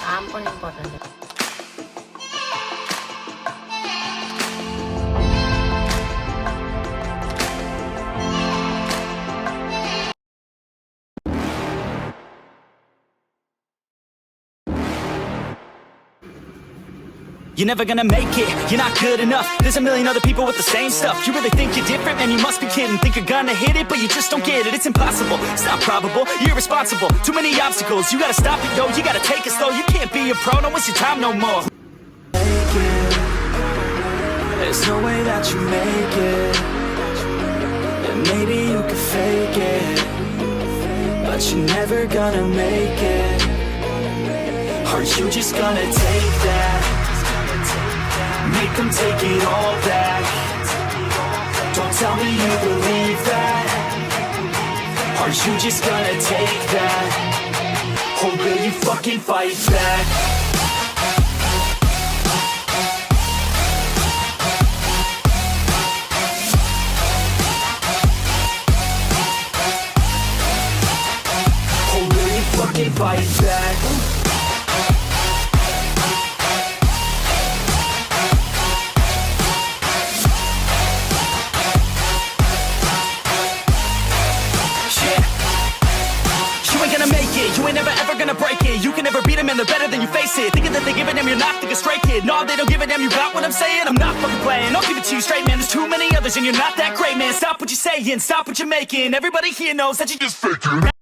काम पण इम्पॉर्टंट आहे. You're never gonna make it, you're not good enough. There's a million other people with the same stuff. You really think you're different? Man, you must be kidding. Think you're gonna hit it, but you just don't get it. It's impossible, it's not probable, you're irresponsible. Too many obstacles, you gotta stop it, yo. You gotta take it slow, you can't be a pro. Don't waste your time no more. Make it. There's no way that you make it. And maybe you could fake it, but you're never gonna make it. Are you just gonna take that? Make them take it all back. Don't tell me you believe that. Are you just gonna take that? Or will you fucking fight back? Or will you fucking fight back? You ain't never ever gonna break it. You can never beat them and they're better than you, face it. Thinking that they give a damn, you're not, think a straight kid. No, they don't give a damn, you got what I'm saying? I'm not fucking playing, I'll give it to you straight, man. There's too many others and you're not that great, man. Stop what you're saying, stop what you're making. Everybody here knows that you just faking.